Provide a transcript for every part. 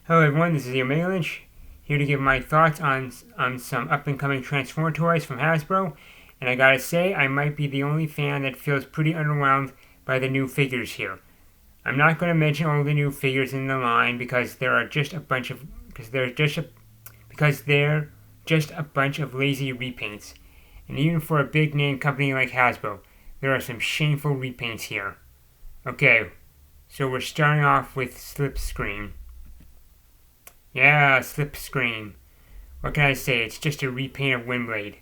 Hello everyone, this is Omega Lynch, here to give my thoughts on some up-and-coming Transformer toys from Hasbro, and I gotta say, I might be the only fan that feels pretty underwhelmed by the new figures here. I'm not going to mention all the new figures in the line because they're just a bunch of lazy repaints, and even for a big name company like Hasbro, there are some shameful repaints here. Okay, so we're starting off with Slipstream. Yeah, Slipstream. What can I say? It's just a repaint of Windblade.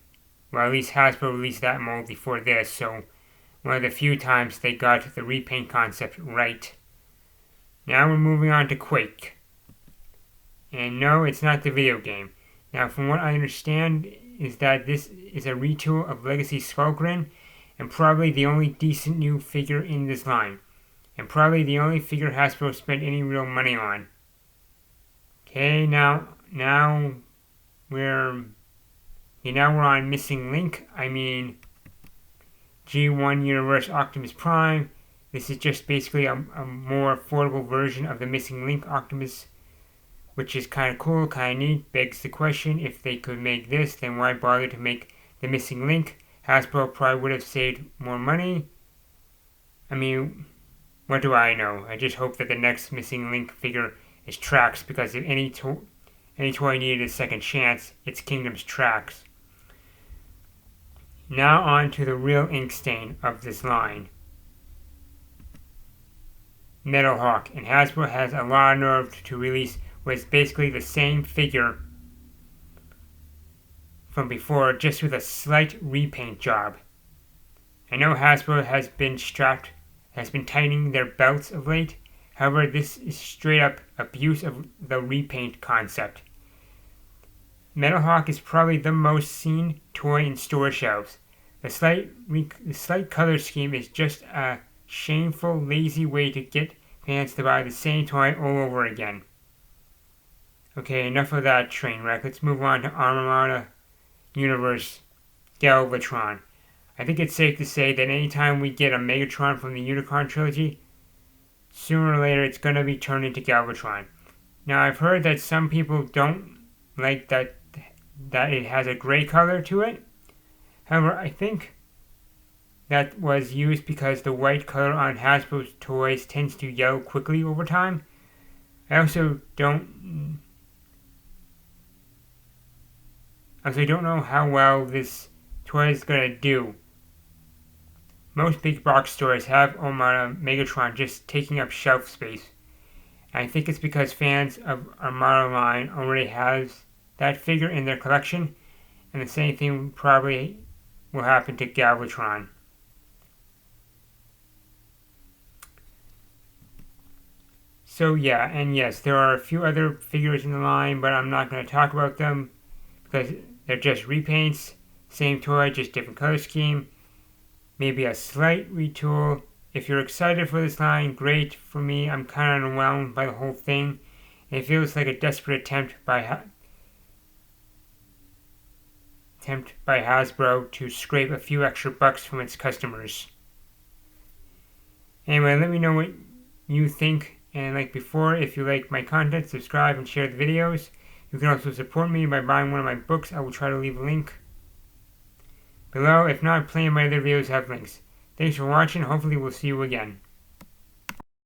Well, at least Hasbro released that mold before this, so one of the few times they got the repaint concept right. Now we're moving on to Quake. And no, it's not the video game. Now, from what I understand, is that this is a retool of Legacy Skullgrin, and probably the only decent new figure in this line. And probably the only figure Hasbro spent any real money on. Okay, now we're on Missing Link. I mean, G1 Universe Optimus Prime. This is just basically a more affordable version of the Missing Link Optimus, which is kind of cool, kind of neat. Begs the question, if they could make this, then why bother to make the Missing Link? Hasbro probably would have saved more money. I mean, what do I know? I just hope that the next Missing Link figure is Trax, because if any toy needed a second chance, it's Kingdom's Trax. Now on to the real ink stain of this line. Metalhawk, and Hasbro has a lot of nerve to release what is basically the same figure from before, just with a slight repaint job. I know Hasbro has been tightening their belts of late. However, this is straight up abuse of the repaint concept. Metalhawk is probably the most seen toy in store shelves. The slight color scheme is just a shameful, lazy way to get fans to buy the same toy all over again. Okay, enough of that train wreck. Let's move on to Armada Universe Galvatron. I think it's safe to say that anytime we get a Megatron from the Unicron trilogy, sooner or later it's going to be turned into Galvatron. Now, I've heard that some people don't like that it has a gray color to it. However, I think that was used because the white color on Hasbro's toys tends to yellow quickly over time. I also don't know how well this toy is going to do. Most big box stores have Armada Megatron just taking up shelf space. And I think it's because fans of Armada line already has that figure in their collection, and the same thing probably will happen to Galvatron. So yeah, and yes, there are a few other figures in the line, but I'm not going to talk about them because they're just repaints, same toy, just different color scheme. Maybe a slight retool. If you're excited for this line, great. For me, I'm kind of overwhelmed by the whole thing. It feels like a desperate attempt by Hasbro to scrape a few extra bucks from its customers. Anyway, let me know what you think. And like before, if you like my content, subscribe and share the videos. You can also support me by buying one of my books. I will try to leave a link below. If not, plenty of my other videos have links. Thanks for watching. Hopefully we'll see you again.